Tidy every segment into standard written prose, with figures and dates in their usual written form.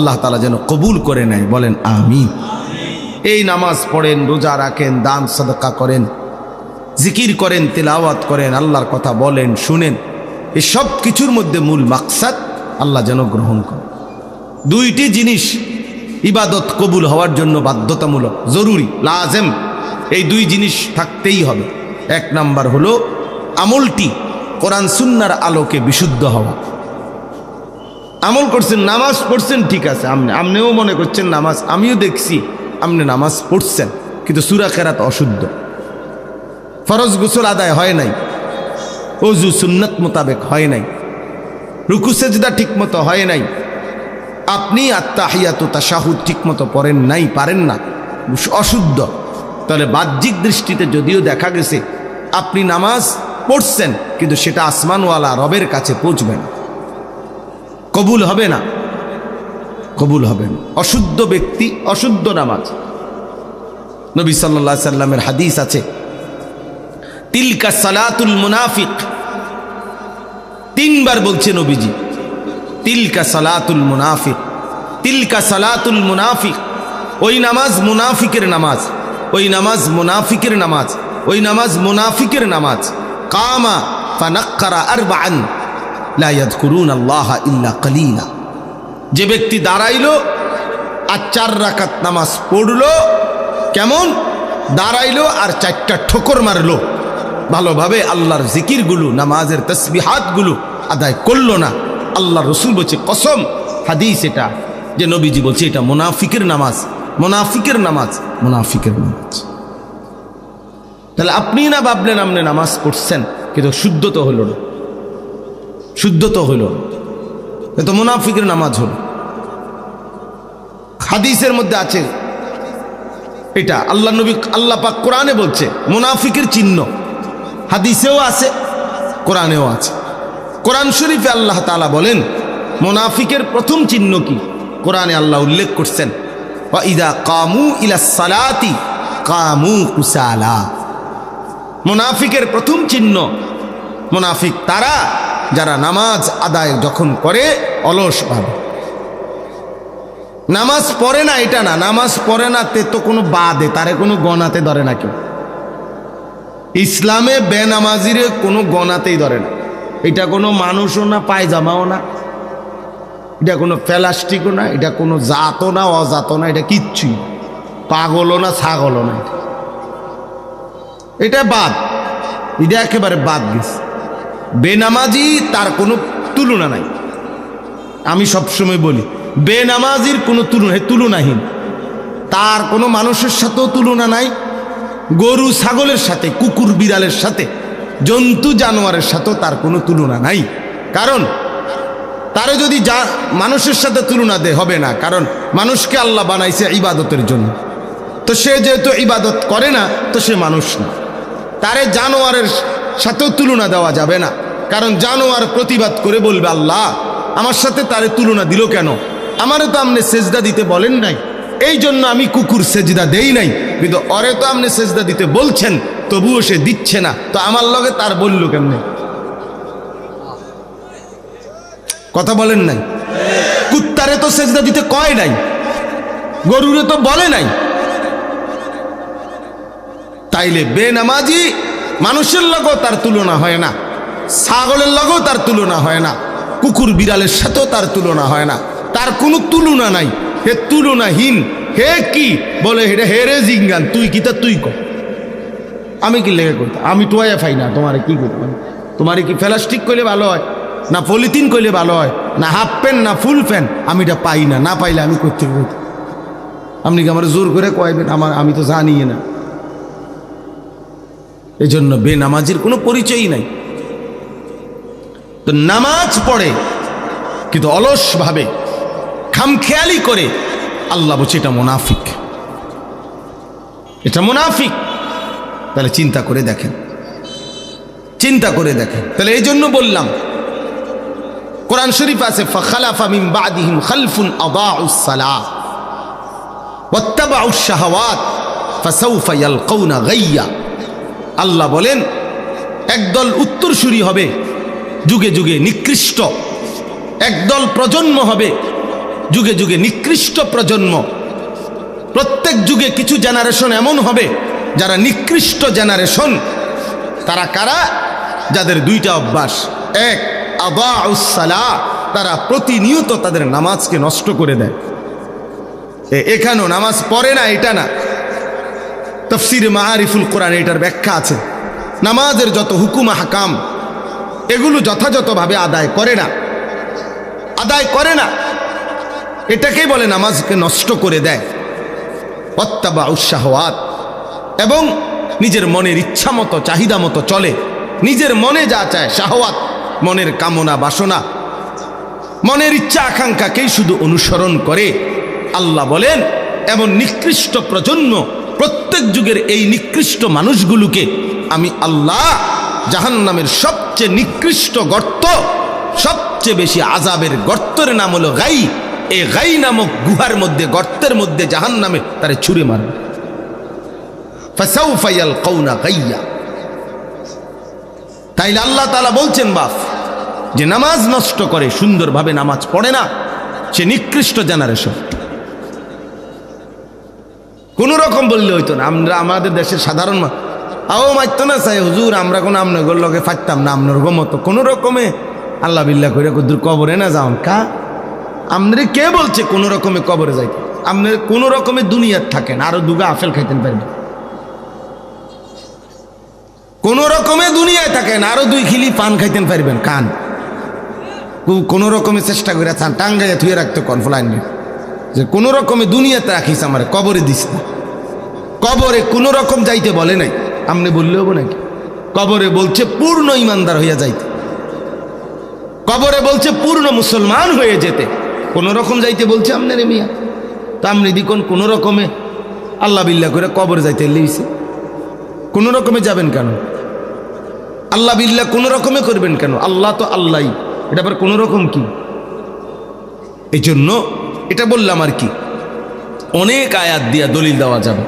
আল্লাহ তাআলা যেন কবুল করে নেয়, বলেন আমিন। এই নামাজ পড়েন, রোজা রাখেন, দান সাদাকা করেন, জিকির করেন, তিলাওয়াত করেন, আল্লাহর কথা বলেন, শুনেন, এই সব কিছুর মধ্যে মূল মাকসাদ আল্লাহ যেন গ্রহণ করে। দুইটি জিনিস ইবাদত কবুল হওয়ার জন্য বাধ্যতামূলক, জরুরি, লাজেম। এই দুই জিনিস থাকতেই হবে। এক নাম্বার হলো আমলটি কোরআন সুন্নাহর আলোকে বিশুদ্ধ হওয়া। আমল করছেন, নামাজ পড়ছেন, ঠিক আছে, আপনিও মনে করছেন নামাজ, আমিও দেখছি আপনি নামাজ পড়ছেন, কিন্তু সূরা কেরাত অশুদ্ধ, ফরজ গোসল আদায় হয় নাই, ওযু সুন্নাত মোতাবেক হয় নাই, রুকু সেজদা ঠিক মতো হয় নাই, আপনি আত্তাহিয়াতু তাশাহুদ ঠিক মতো পড়েন নাই, পারেন না, অশুদ্ধ, তাহলে বাহ্যিক দৃষ্টিতে যদিও দেখা গেছে আপনি নামাজ পড়ছেন, কিন্তু সেটা আসমানওয়ালা রবের কাছে পৌঁছবে না, কবুল হবে না, কবুল হবে না। অশুদ্ধ ব্যক্তি, অশুদ্ধ নামাজ। নবী সাল্লাল্লাহু আলাইহি সাল্লামের হাদিস আছে, তিলকা সালাতুল মুনাফিক, তিনবার বলছে নবীজি, তিলকা সালাতুল মুনাফিক, তিলকা সালাতুল মুনাফিক, ওই নামাজ মুনাফিকের নামাজ, ওই নামাজ মুনাফিকের নামাজ, ওই নামাজ মুনাফিকের নামাজ। কামা ফানাক্কারা আরবাআন লা ইয়াযকুরুনাল্লাহা ইল্লা কালিলা, যে ব্যক্তি দাঁড়াইলো আর 4 রাকাত নামাজ পড়লো, কেমন দাঁড়াইলো আর 4টা ঠোকর মারলো, ভালোভাবে আল্লাহর জিকিরগুলো, নামাজের তাসবিহাতগুলো আদায় করলো না, আল্লাহ রসুল বলছে, কসম, হাদিস এটা, যে নবীজি বলছে এটা মুনাফিকের নামাজ, মুনাফিকের নামাজ, মুনাফিকের নামাজ। তাহলে আপনি না ভাবলেন আপনি নামাজ পড়ছেন, কিন্তু শুদ্ধ তো হলো না, শুদ্ধ তো হলো, এ তো মুনাফিকের নামাজ হলো। হাদিসের মধ্যে আছে এটা, আল্লাহ নবী, আল্লাহ পাক কোরআনে বলছে মুনাফিকের চিহ্ন, হাদিসেও আছে, কোরআনেও আছে। কোরআন শরীফে আল্লাহ তাআলা বলেন মুনাফিকের প্রথম চিহ্ন কি, কোরআনে আল্লাহ উল্লেখ করছেন, ওয়া ইযা কামু ইলাস সালাতি কামু কুসালা। মুনাফিকের প্রথম চিহ্ন, মুনাফিক তারা যারা নামাজ আদায় যখন করে অলসভাবে, নামাজ পড়ে না, এটা না, নামাজ পড়ে না তে তো কোনো বাদে, তারে কোনো গণাতে ধরে না কেউ, ইসলামে বেনামাজিরে কোনো গণাতেই ধরে না, এটা কোনো মানুষও না, পায়জামাও না, এটা কোনো প্লাস্টিকও না, এটা কোনো জাতও না, অজাতও না, এটা কিচ্ছুই, পাগলও না, ছাগলও না, এটা বাদ, এটা একেবারে বাদ গেছে। বেনামাজি তার কোনো তুলনা নাই, আমি সবসময় বলি বেনামাজির কোনো তুলনাহীন, তার কোনো মানুষের সাথেও তুলনা নাই, গরু ছাগলের সাথে, কুকুর বিড়ালের সাথে, জন্তু জানোয়ারের সাথেও তার কোনো তুলনা নাই। কারণ তারে যদি মানুষের সাথে তুলনা দে হবে না, কারণ মানুষকে আল্লাহ বানাইছে ইবাদতের জন্য, তো সে যেহেতু ইবাদত করে না তো সে মানুষ না। তারে জানোয়ারের সাথেও তুলনা দেওয়া যাবে না, কারণ জানোয়ার প্রতিবাদ করে বলবে আল্লাহ আমার সাথে তারে তুলনা দিল কেন, আমারে তো আপনি সেজদা দিতে বলেন নাই, এই জন্য আমি কুকুর সেজদা দেই নাই, কিন্তু অরে তো আপনি সেজদা দিতে বলছেন তবুও সে দিচ্ছে না, তো আমার লগে তার বলল কেমনে? কথা বলেন নাই? কুত্তারে তো সেজদা দিতে কয় নাই, গরুরে তো বলে নাই, তাইলে বেনামাজি মানুষের লগেও তার তুলনা হয় না, ছাগলের লগেও তার তুলনা হয় না, কুকুর বিড়ালের সাথেও তার তুলনা হয় না, তার কোনো তুলনা নাই, হে তুলনাহীন, হে কি বলে হেরে হেরে জিঙ্গান, তুই কি তা তুই কর, আমি কি লেগে করতাম, আমি টোয়া ফাই না, তোমারে কি করতাম, তোমারে কি প্লাস্টিক করলে ভালো হয় না পলিথিন করলে ভালো হয়, না হাফ প্যান্ট না ফুল প্যান্ট, আমি এটা পাই না, না পাইলে আমি করতে করতাম, আপনি কি আমার জোর করে কয়বেন, আমি তো জানি না। এই জন্য বেনামাজির কোনো পরিচয়ই নাই। তো নামাজ পড়ে কিন্তু অলসভাবে, খামখেয়ালি করে, আল্লাহ বলছে এটা মুনাফিক, এটা মুনাফিক। তাহলে চিন্তা করে দেখেন, চিন্তা করে দেখেন। তাহলে এই জন্য বললাম, কোরআন শরীফ আছে ফাখালাফা মিন বাদিহিম খালফুন আদাউস সালাহ ওয়াত্তাবাউশ শাহাওয়াত ফাসাউফা ইয়ালকাউনা গাইয়া। আল্লাহ বলেন একদল উত্তরসূরি হবে যুগে যুগে নিকৃষ্ট, একদল প্রজন্ম হবে যুগে যুগে নিকৃষ্ট প্রজন্ম। প্রত্যেক যুগে কিছু জেনারেশন এমন হবে যারা নিকৃষ্ট জেনারেশন। তারা কারা? যাদের দুইটা অভ্যাস। এক, আদাউস সালাহ, তারা প্রতিনিয়ত তাদের নামাজকে নষ্ট করে দেয়। এখানেও নামাজ পড়ে না, এটা না, তাফসীরে মাআরিফুল কোরআন এটার ব্যাখ্যা আছে। নামাজের যত হুকুম হাকাম এগুলো যথাযথভাবে আদায় করে না, এটাকেই বলে নামাজকে নষ্ট করে দেয়। ওয়াত্তাবাউশ শাহওয়াত, এবং নিজের মনের ইচ্ছা মতো চাহিদা মতো চলে, নিজের মনে যা চায়, শাহওয়াত মনের কামনা বাসনা, মনের ইচ্ছা আকাঙ্ক্ষাকেই শুধু অনুসরণ করে। আল্লাহ বলেন এমন নিকৃষ্ট প্রজন্ম, প্রত্যেক যুগের এই নিকৃষ্ট মানুষগুলোকে আমি আল্লাহ জাহান্নামের সবচেয়ে নিকৃষ্ট গর্ত, সবচেয়ে বেশি আযাবের গর্তের নাম হলো গাই। এই গাই নামক গুহার মধ্যে, গর্তের মধ্যে জাহান্নামে তারে ছুঁড়ে মারবে। ফাসাউফা ইয়ালকাউনা গাইয়া। তাইলে আল্লাহ তাআলা বলছেন বাপ, যে নামাজ নষ্ট করে, সুন্দরভাবে নামাজ পড়ে না, সে নিকৃষ্ট জেনারেশন। কোন রকম বললে হইতো না। আমরা আমাদের দেশের সাধারণ আও মাইতো না চাই হুজুর, আমরা কোনো আপনার লগে ফাটতাম না, আপনার গমতো কোন রকমে আল্লাহ বিল্লাহ করে কুদুর কবরে না যাওন কা। আপনার কে বলছে কোন রকমে কবরে যাইতে? আপনার কোন রকমে দুনিয়ার থাকেন, আরো দুগা আপেল খাইতেন পারবেন। কোন রকমে দুনিয়ায় থাকেন, আরো 2 খিলি পান খাইতেন পারবেন। কান কোন রকমে চেষ্টা করে টাঙ্গাইয়া থুয়ে রাখতো কনফলাইন, যে কোন রকমে দুনিয়াতে রাখিস, আমার কবরে দিস না। কবরে কোন রকম যাইতে বলে নাই, আপনি বললে হবো নাকি? কবরে বলছে পূর্ণ ইমানদার হইয়া যাইতে, কবরে বলছে পূর্ণ মুসলমান হয়ে যেতে। কোন রকম যাইতে বলছে আপনার মিয়া? তো আপনি দিকন কোন রকমে আল্লাহ বিল্লাহ করে কবরে যাইতে লেগেছে, কোন রকমে যাবেন কেন? আল্লাহ বিল্লাহ কোন রকমে করবেন কেন? আল্লাহ তো আল্লাহ, এটা আবার কোন রকম কি? এই জন্য এটা বললাম আর কি, অনেক আয়াত দিয়া দলিল দেওয়া যাবে,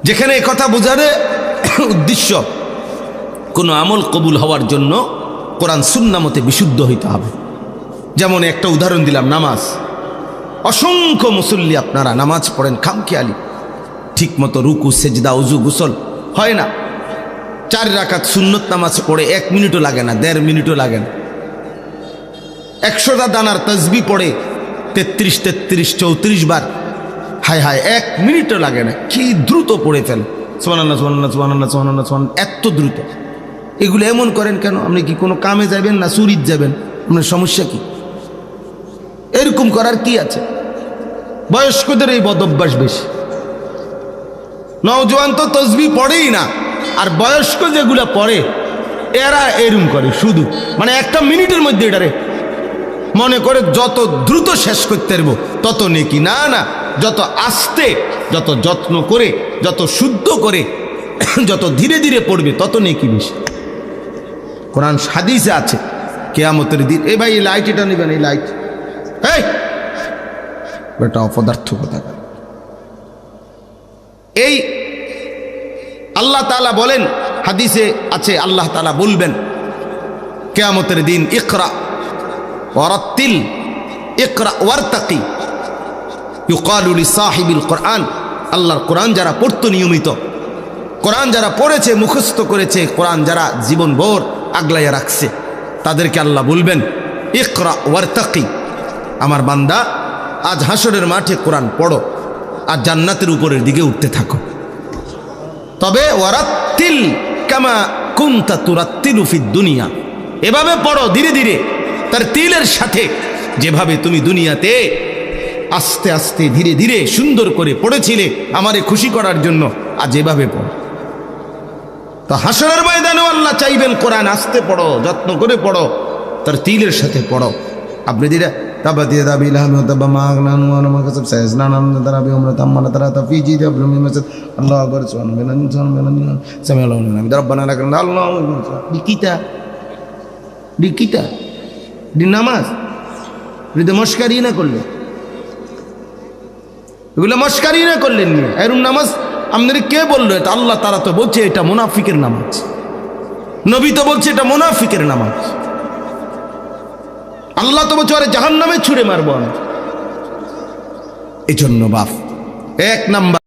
যেখানে কথা বোঝার উদ্দেশ্য কোনো আমল কবুল হওয়ার জন্য কোরআন সুন্নাহ মতে বিশুদ্ধ হইতে হবে। যেমন একটা উদাহরণ দিলাম, নামাজ। অসংখ্য মুসল্লি আপনারা নামাজ পড়েন খামখেয়ালি, ঠিক মতো রুকু সেজদা উজু গোসল হয় না। 4 রাকাত সুন্নত নামাজ পড়ে 1 মিনিটও লাগে না, 1.5 মিনিটও লাগে না। 100টা দানার তাসবিহ পড়ে 33, 34 বার, হায় হায় 1 মিনিটও লাগে না। কি দ্রুত পড়ে ফেল, সুবহানাল্লাহ সুবহানাল্লাহ সুবহানাল্লাহ সুবহানাল্লাহ সুবহান, এত দ্রুত। এগুলো এমন করেন কেন? আপনি কি কোনো কামে যাবেন না চুরিত যাবেন? আপনার সমস্যা কি? এরকম করার কি আছে? বয়স্কদের এই বদভ্যাস বেশি। নওজোয়ান তো তাসবিহ পড়েই না, আর বয়স্ক যেগুলা পড়ে এরা এরকম করে শুধু, মানে 1 মিনিটের মধ্যে এটারে মনে করে যত দ্রুত শেষ করতে পারবো তত নেকি। না না, যত আস্তে, যত যত্ন করে, যত শুদ্ধ করে, যত ধীরে ধীরে পড়বে তত নেকি বেশি। কোরআন হাদিসে আছে কিয়ামতের দিন। এই ভাই এই লাইট এটা নেবেন, এই লাইট, এই বেটা অপদার্থ কথা। এই আল্লাহ তাআলা বলেন, হাদিসে আছে আল্লাহ তাআলা বলবেন কিয়ামতের দিন, ইকরা ওয়ারাত্তিল ইকরা ওয়ারতাকি ইউকালু লিসাহিবিল কোরআন। আল্লাহর কোরআন যারা পড়তো নিয়মিত, কোরআন যারা পড়েছে, মুখস্থ করেছে, কোরআন যারা জীবনভর আগলাইয়া রাখছে, তাদেরকে আল্লাহ বলবেন ইকরা ওয়ারতাকি, আমার বান্দা আজ হাসরের মাঠে কোরআন পড়ো আর জান্নাতের উপরের দিকে উঠতে থাকো। তবে ওয়ারাত্তিল কামা কুনতা তুরাত্তিলু ফিদ দুনিয়া, এভাবে পড়ো ধীরে ধীরে, তার তিলের সাথে, যেভাবে তুমি দুনিয়াতে আস্তে আস্তে ধীরে ধীরে সুন্দর করে পড়েছিলে আমারে খুশি করার জন্য, আজ এভাবে পড়ো। তো হাসরের ময়দানেও আল্লাহ চাইবেন কোরআন আস্তে পড়ো, যত্ন করে পড়ো, তার তিলের সাথে পড়ো। আপনি দিলে তাবাতি দাবি লাহমু তাবামা আগনান ওয়া মা কাসাব সাইজনান তারাবি উমরা তামানা তারাতা ফি জিদি আবলুমি মাসাদ আল্লাহু আকবার সুবহানাল্লাহ সামিআল্লাহু লিমান রব্বানা লাকাল আল্লাহু বিকিতা বিকিতা দিন নামাজ যদি মস্কারি না করলে, এগুলো মস্কারি না করলেন নিয়ে এরকম নামাজ আপনাদের কে বললো? এটা আল্লাহ তাআলা তো বলছে এটা মুনাফিকের নামাজ, নবী তো বলছে এটা মুনাফিকের নামাজ। আল্লাহ তো বলছে জাহান্নামে ছুঁড়ে মারবো আমি। এই জন্য বাপ এক নাম্বার